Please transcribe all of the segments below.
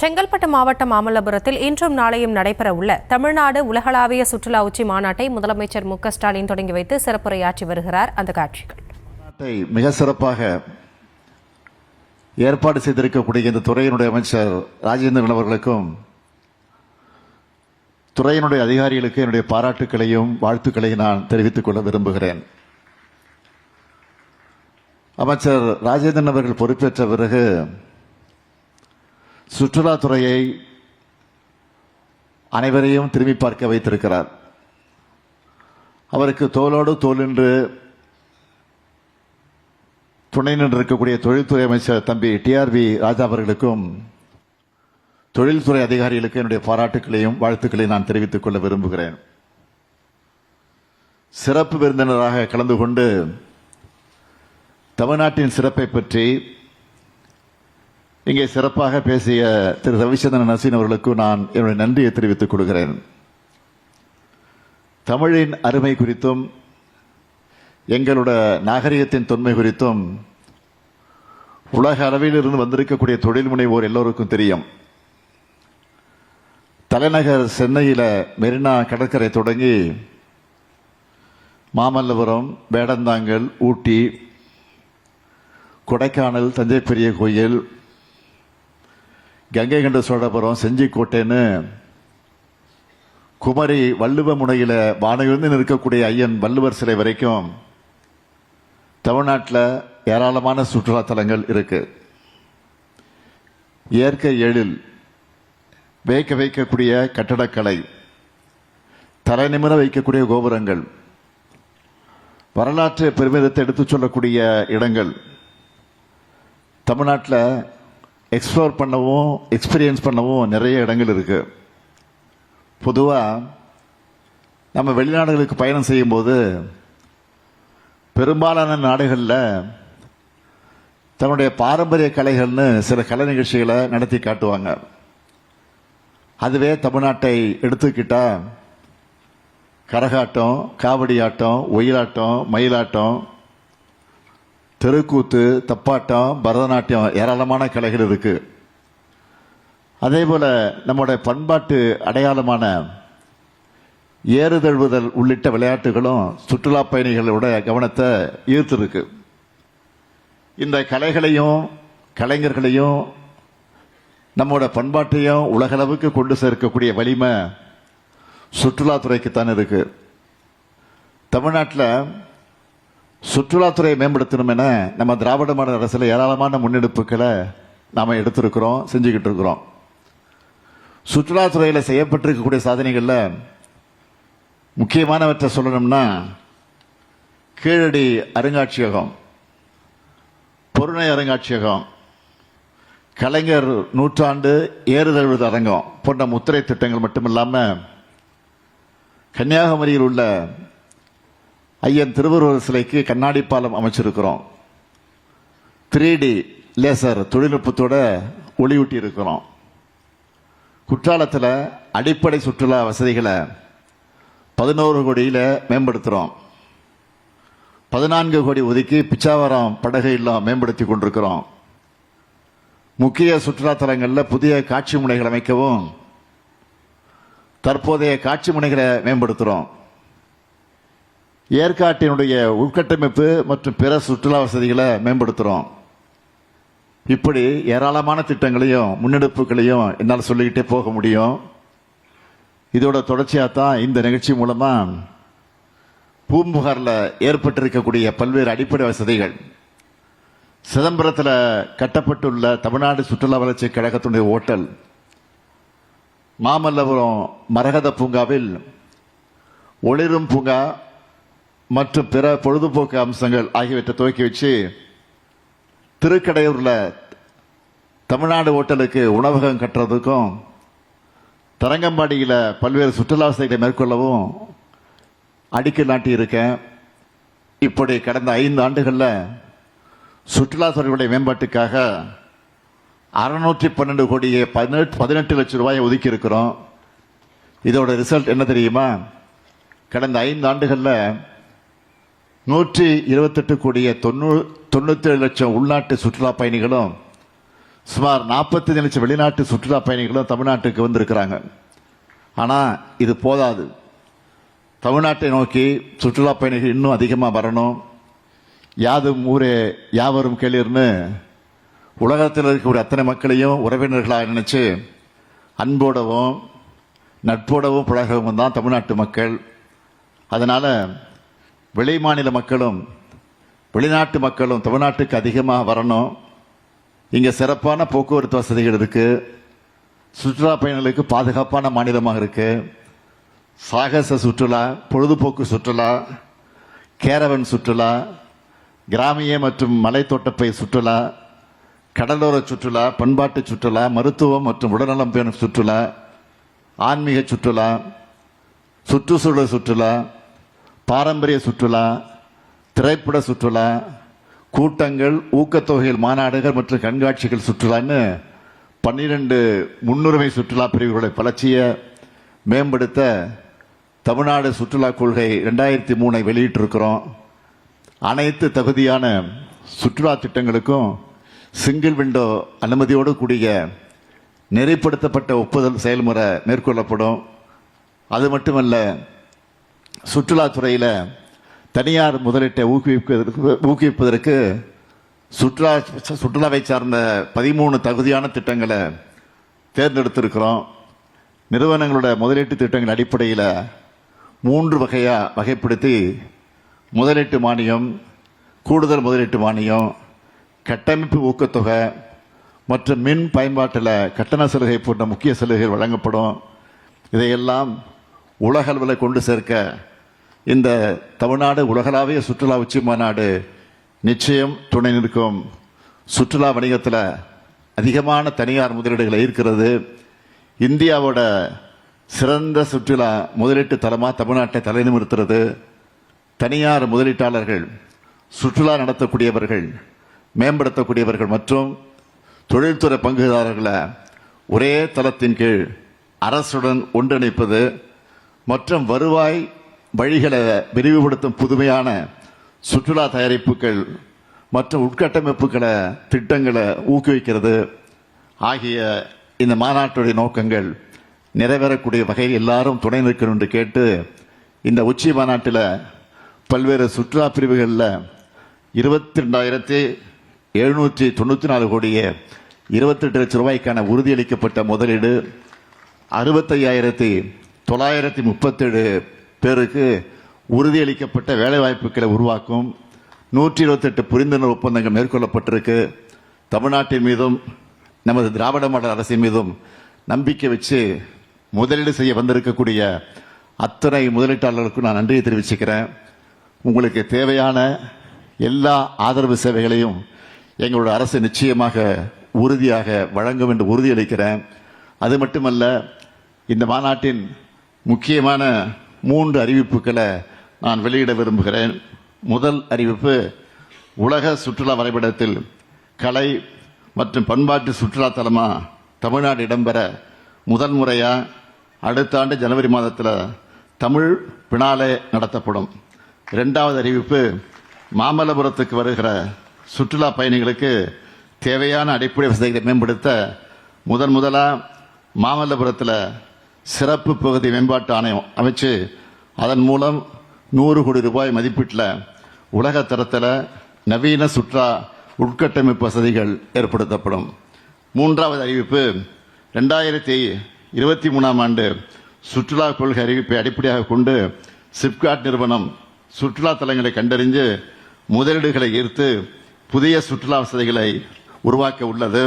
செங்கல்பட்டு மாவட்டம் மாமல்லபுரத்தில் இன்றும் நாளையும் நடைபெறவுள்ள தமிழ்நாடு உலகளாவிய சுற்றுலா உச்சி மாநாட்டை முதலமைச்சர் மு.க.ஸ்டாலின் தொடங்கி வைத்து சிறப்புரையாற்றி வருகிறார். அந்த காட்சிகள் மிக சிறப்பாக ஏற்பாடு செய்திருக்கக்கூடிய இந்த துறையினுடைய அமைச்சர் ராஜேந்திரன் அவர்களுக்கும் துறையினுடைய அதிகாரிகளுக்கு என்னுடைய பாராட்டுக்களையும் வாழ்த்துக்களையும் நான் தெரிவித்துக் கொள்ள விரும்புகிறேன். அமைச்சர் ராஜேந்திரன் அவர்கள் பொறுப்பேற்ற பிறகு சுற்றுலாத்துறையை அனைவரையும் திரும்பி பார்க்க வைத்திருக்கிறார். அவருக்கு தோளோடு தோள் நின்று துணை நின்றிருக்கக்கூடிய தொழில்துறை அமைச்சர் தம்பி டிஆர்பி ராஜா அவர்களுக்கும் தொழில்துறை அதிகாரிகளுக்கு என்னுடைய பாராட்டுக்களையும் வாழ்த்துக்களையும் நான் தெரிவித்துக் கொள்ள விரும்புகிறேன். சிறப்பு விருந்தினராக கலந்து கொண்டு தமிழ்நாட்டின் சிறப்பை பற்றி இங்கே சிறப்பாக பேசிய திரு ரவிச்சந்திரன் நசீன் அவர்களுக்கு நான் என்னுடைய நன்றியை தெரிவித்துக் கொள்கிறேன். தமிழின் அருமை குறித்தும் எங்களுடைய நாகரிகத்தின் தொன்மை குறித்தும் உலக அளவில் இருந்து வந்திருக்கக்கூடிய தொழில் முனைவோர் எல்லோருக்கும் தெரியும். தலைநகர் சென்னையில் மெரினா கடற்கரை தொடங்கி மாமல்லபுரம், வேடந்தாங்கல், ஊட்டி, கொடைக்கானல், தஞ்சை பெரிய கோயில், கங்கை கொண்ட சோழபுரம், செஞ்சிக்கோட்டைன்னு குமரி வள்ளுவ முனையில் வானவிருந்து நிற்கக்கூடிய ஐயன் வள்ளுவர் சிலை வரைக்கும் தமிழ்நாட்டில் ஏராளமான சுற்றுலா தலங்கள் இருக்கு. இயற்கை எழில், வைக்கக்கூடிய கட்டடக்கலை, தலை நிமிர வைக்கக்கூடிய கோபுரங்கள், வரலாற்று பெருமிதத்தை எடுத்துச் சொல்லக்கூடிய இடங்கள் தமிழ்நாட்டில் எக்ஸ்ப்ளோர் பண்ணவும் எக்ஸ்பீரியன்ஸ் பண்ணவும் நிறைய இடங்கள் இருக்கு. பொதுவாக நம்ம வெளிநாடுகளுக்கு பயணம் செய்யும்போது பெரும்பாலான நாடுகளில் தன்னுடைய பாரம்பரிய கலைகள்னு சில கலை நிகழ்ச்சிகளை நடத்தி காட்டுவாங்க. அதுவே தமிழ்நாட்டை எடுத்துக்கிட்டா கரகாட்டம், காவடி ஆட்டம், ஒயிலாட்டம், மயிலாட்டம், தெருக்கூத்து, தப்பாட்டம், பரதநாட்டியம், ஏராளமான கலைகள் இருக்கு. அதே போல நம்முடைய பண்பாட்டு அடையாளமான ஏறுதழுவுதல் உள்ளிட்ட விளையாட்டுகளும் சுற்றுலா பயணிகளோட கவனத்தை ஈர்த்திருக்கு. இந்த கலைகளையும் கலைஞர்களையும் நம்மோட பண்பாட்டையும் உலகளவுக்கு கொண்டு சேர்க்கக்கூடிய வலிமை சுற்றுலாத்துறைக்குத்தான் இருக்கு. தமிழ்நாட்டில் சுற்றுலாத்துறையை மேம்படுத்தணும் என நம்ம திராவிட மாடல் அரசில் ஏராளமான முன்னெடுப்புகளை நாம் எடுத்திருக்கிறோம், செஞ்சுக்கிட்டு இருக்கிறோம். சுற்றுலாத்துறையில் செய்யப்பட்டிருக்கக்கூடிய சாதனைகளில் முக்கியமானவற்றை சொல்லணும்னா கீழடி அருங்காட்சியகம், பொருணை அருங்காட்சியகம், கலைஞர் நூற்றாண்டு ஏறுதழுவது அரங்கம் போன்ற முத்திரை திட்டங்கள் மட்டுமில்லாமல் கன்னியாகுமரியில் உள்ள ஐயன் திருவள்ளுவர் சிலைக்கு கண்ணாடி பாலம் அமைச்சிருக்கிறோம். 3D லேசர் தொழில்நுட்பத்தோட ஒளியூட்டி இருக்கிறோம். குற்றாலத்தில் அடிப்படை சுற்றுலா வசதிகளை 11 கோடியில் மேம்படுத்துகிறோம். 14 கோடி ஒதுக்கி பிச்சாவரம் படகு இல்லம் மேம்படுத்தி கொண்டிருக்கிறோம். முக்கிய சுற்றுலா தலங்களில் புதிய காட்சி முனைகள் அமைக்கவும் தற்போதைய காட்சி முனைகளை மேம்படுத்துகிறோம். ஏற்காட்டினுடைய உள்கட்டமைப்பு மற்றும் பிற சுற்றுலா வசதிகளை மேம்படுத்துகிறோம். இப்படி ஏராளமான திட்டங்களையும் முன்னெடுப்புகளையும் என்னால் சொல்லிக்கிட்டே போக முடியும். இதோட தொடர்ச்சியாக தான் இந்த நிகழ்ச்சி மூலமாக பூம்புகாரில் ஏற்பட்டிருக்கக்கூடிய பல்வேறு அடிப்படை வசதிகள், சிதம்பரத்தில் கட்டப்பட்டுள்ள தமிழ்நாடு சுற்றுலா வளர்ச்சி கழகத்தினுடைய ஓட்டல், மாமல்லபுரம் மரகத பூங்காவில் ஒளிரும் பூங்கா மற்றும் பிற பொழுதுபோக்கு அம்சங்கள் ஆகியவற்றை துவக்கி வச்சு திருக்கடையூரில் தமிழ்நாடு ஓட்டலுக்கு உணவகம் கட்டுறதுக்கும் தரங்கம்பாடியில் பல்வேறு சுற்றுலா வசதிகளை மேற்கொள்ளவும் அடிக்கல் நாட்டியிருக்கேன். இப்படி கடந்த 5 ஆண்டுகளில் சுற்றுலாத்துறையுடைய மேம்பாட்டுக்காக 612 கோடியே 18 லட்சம் ரூபாயை ஒதுக்கி இருக்கிறோம். இதோட ரிசல்ட் என்ன தெரியுமா? கடந்த 5 ஆண்டுகளில் 128 கோடியே 97 லட்சம் உள்நாட்டு சுற்றுலா பயணிகளும் சுமார் 45 லட்சம் வெளிநாட்டு சுற்றுலா பயணிகளும் தமிழ்நாட்டுக்கு வந்திருக்கிறாங்க. ஆனால் இது போதாது. தமிழ்நாட்டை நோக்கி சுற்றுலா பயணிகள் இன்னும் அதிகமாக வரணும். யாதும் ஊரே யாவரும் கேளீர்னு உலகத்தில் இருக்கக்கூடிய அத்தனை மக்களையும் உறவினர்களாக நினைச்சு அன்போடவும் நட்போடவும் பழகவும் தான் தமிழ்நாட்டு மக்கள். அதனால வெளி மாநில மக்களும் வெளிநாட்டு மக்களும் தமிழ்நாட்டுக்கு அதிகமாக வரணும். இங்கே சிறப்பான போக்குவரத்து வசதிகள் இருக்கு. சுற்றுலா பயணிகளுக்கு பாதுகாப்பான மாநிலமாக இருக்கு. சாகச சுற்றுலா, பொழுதுபோக்கு சுற்றுலா, கேரவன் சுற்றுலா, கிராமிய மற்றும் மலைத்தோட்டப்பை சுற்றுலா, கடலோர சுற்றுலா, பண்பாட்டு சுற்றுலா, மருத்துவம் மற்றும் உடல்நலம் பேணும் சுற்றுலா, ஆன்மீக சுற்றுலா, சுற்றுச்சூழல் சுற்றுலா, பாரம்பரிய சுற்றுலா, திரைப்பட சுற்றுலா, கூட்டங்கள், ஊக்கத்தொகைகள், மாநாடுகள் மற்றும் கண்காட்சிகள் சுற்றுலான்னு 12 முன்னுரிமை சுற்றுலா பிரிவுகளை வளர்ச்சியை மேம்படுத்த தமிழ்நாடு சுற்றுலா கொள்கை 2003 வெளியிட்டிருக்கிறோம். அனைத்து தகுதியான சுற்றுலா திட்டங்களுக்கும் சிங்கிள் விண்டோ அனுமதியோடு கூடிய நெறிப்படுத்தப்பட்ட ஒப்புதல் செயல்முறை மேற்கொள்ளப்படும். அது மட்டுமல்ல, சுற்றுலாத்துறையில் தனியார் முதலீட்டை ஊக்குவிப்பதற்கு சுற்றுலாவை சார்ந்த 13 தகுதியான திட்டங்களை தேர்ந்தெடுத்திருக்கிறோம். நிறுவனங்களோட முதலீட்டு திட்டங்கள் அடிப்படையில் 3 வகையாக வகைப்படுத்தி முதலீட்டு மானியம், கூடுதல் முதலீட்டு மானியம், கட்டமைப்பு ஊக்கத்தொகை மற்றும் மின் பயன்பாட்டில் கட்டண சலுகை போன்ற முக்கிய சலுகைகள் வழங்கப்படும். இதையெல்லாம் உலக அளவில் கொண்டு சேர்க்க இந்த தமிழ்நாடு உலகளாவிய சுற்றுலா உச்சி மாநாடு நிச்சயம் துணை நிற்கும். சுற்றுலா வணிகத்தில் அதிகமான தனியார் முதலீடுகளை ஈர்க்கிறது. இந்தியாவோட சிறந்த சுற்றுலா முதலீட்டு தலமாக தமிழ்நாட்டை தலைநிமிர்த்துறது. தனியார் முதலீட்டாளர்கள், சுற்றுலா நடத்தக்கூடியவர்கள், மேம்படுத்தக்கூடியவர்கள் மற்றும் தொழில்துறை பங்குதாரர்களை ஒரே தளத்தின் கீழ் அரசுடன் ஒன்றிணைப்பது மற்றும் வருவாய் வழிகளை விரிவுபடுத்தும் புதுமையான சுற்றுலா தயாரிப்புகள் மற்றும் உட்கட்டமைப்புகளை திட்டங்களை ஊக்குவிக்கிறது ஆகிய இந்த மாநாட்டுடைய நோக்கங்கள் நிறைவேறக்கூடிய வகையில் எல்லாரும் துணை நிற்கணும் என்று கேட்டு, இந்த உச்சி மாநாட்டில் பல்வேறு சுற்றுலா பிரிவுகளில் 22,794 கோடியே 28 லட்சம் ரூபாய்க்கான உறுதியளிக்கப்பட்ட முதலீடு, 65,937 பேருக்கு உறுதியளிக்கப்பட்ட வேலைவாய்ப்புகளை உருவாக்கும் 128 புரிந்துணர்வு ஒப்பந்தங்கள் மேற்கொள்ளப்பட்டிருக்கு. தமிழ்நாட்டின் மீதும் நமது திராவிட மாடல் அரசின் மீதும் நம்பிக்கை வச்சு முதலீடு செய்ய வந்திருக்கக்கூடிய அத்தனை முதலீட்டாளர்களுக்கும் நான் நன்றியை தெரிவிச்சுக்கிறேன். உங்களுக்கு தேவையான எல்லா ஆதரவு சேவைகளையும் எங்களோட அரசு நிச்சயமாக உறுதியாக வழங்கும் என்று உறுதியளிக்கிறேன். அது மட்டுமல்ல, இந்த மாநாட்டின் முக்கியமான 3 அறிவிப்புகளை நான் வெளியிட விரும்புகிறேன். முதல் அறிவிப்பு, உலக சுற்றுலா வரைபடத்தில் கலை மற்றும் பண்பாட்டு சுற்றுலா தலமாக தமிழ்நாடு இடம்பெற முதல் முறையாக அடுத்த ஆண்டு ஜனவரி மாதத்தில் தமிழ் பினாலே நடத்தப்படும். 2வது அறிவிப்பு, மாமல்லபுரத்துக்கு வருகிற சுற்றுலா பயணிகளுக்கு தேவையான அடிப்படை வசதிகளை மேம்படுத்த முதலாக மாமல்லபுரத்தில் சிறப்பு பகுதி மேம்பாட்டு ஆணையம் அமைச்சு அதன் மூலம் 100 கோடி ரூபாய் மதிப்பீட்டில் உலக தரத்தில் நவீன சுற்றுலா உட்கட்டமைப்பு வசதிகள் ஏற்படுத்தப்படும். 3வது அறிவிப்பு, 2023ஆம் ஆண்டு சுற்றுலா கொள்கை அறிவிப்பை அடிப்படையாக கொண்டு சிப்காட் நிறுவனம் சுற்றுலா தலங்களை கண்டறிந்து முதலீடுகளை ஈர்த்து புதிய சுற்றுலா வசதிகளை உருவாக்க உள்ளது.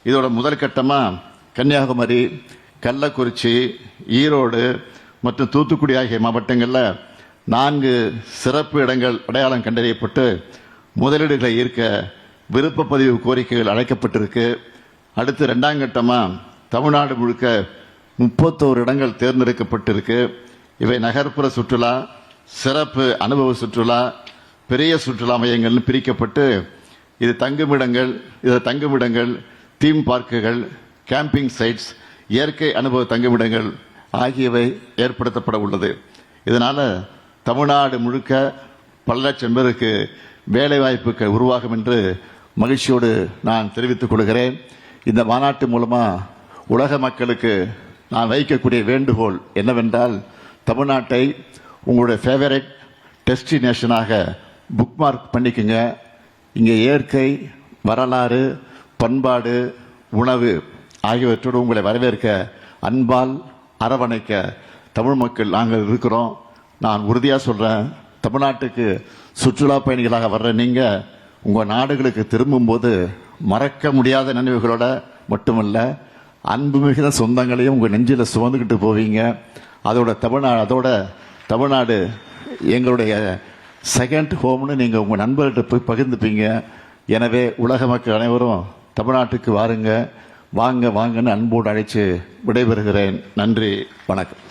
இதோட முதல் கட்டமாக கன்னியாகுமரி, கள்ளக்குறிச்சி, ஈரோடு மற்றும் தூத்துக்குடி ஆகிய மாவட்டங்களில் 4 சிறப்பு இடங்கள் அடையாளம் கண்டறியப்பட்டு முதலீடுகளை ஈர்க்க விருப்ப பதிவு கோரிக்கைகள் அழைக்கப்பட்டிருக்கு. அடுத்து 2ஆம் கட்டமாக தமிழ்நாடு முழுக்க 31 இடங்கள் தேர்ந்தெடுக்கப்பட்டிருக்கு. இவை நகர்ப்புற சுற்றுலா, சிறப்பு அனுபவ சுற்றுலா, பெரிய சுற்றுலா மையங்கள்னு பிரிக்கப்பட்டு இது தங்குமிடங்கள், தீம் பார்க்குகள், கேம்பிங் சைட்ஸ், இயற்கை அனுபவ தங்குமிடங்கள் ஆகியவை ஏற்படுத்தப்பட உள்ளது. இதனால் தமிழ்நாடு முழுக்க பல லட்சம் பேருக்கு வேலை வாய்ப்புகள் உருவாகும் என்று மகிழ்ச்சியோடு நான் தெரிவித்துக் கொள்கிறேன். இந்த மாநாட்டு மூலமாக உலக மக்களுக்கு நான் வைக்கக்கூடிய வேண்டுகோள் என்னவென்றால், தமிழ்நாட்டை உங்களுடைய ஃபேவரட் டெஸ்டினேஷனாக புக்மார்க் பண்ணிக்கோங்க. இங்கே இயற்கை, வரலாறு, பண்பாடு, உணவு ஆகியவற்றோடு உங்களை வரவேற்க, அன்பால் அரவணைக்க தமிழ் மக்கள் நாங்கள் இருக்கிறோம். நான் உறுதியாக சொல்கிறேன், தமிழ்நாட்டுக்கு சுற்றுலா பயணிகளாக வர்ற நீங்கள் உங்கள் நாடுகளுக்கு திரும்பும்போது மறக்க முடியாத நினைவுகளோட மட்டுமல்ல, அன்பு மிகுந்த சொந்தங்களையும் உங்கள் நெஞ்சில் சுமந்துக்கிட்டு போவீங்க. அதோட தமிழ்நாடு எங்களுடைய செகண்ட் ஹோம்னு நீங்கள் உங்கள் நண்பர்கிட்ட போய் பகிர்ந்துப்பீங்க. எனவே உலக மக்கள் அனைவரும் தமிழ்நாட்டுக்கு வாருங்க, வாங்கன்னு அன்போடு அழைத்து விடைபெறுகிறேன். நன்றி, வணக்கம்.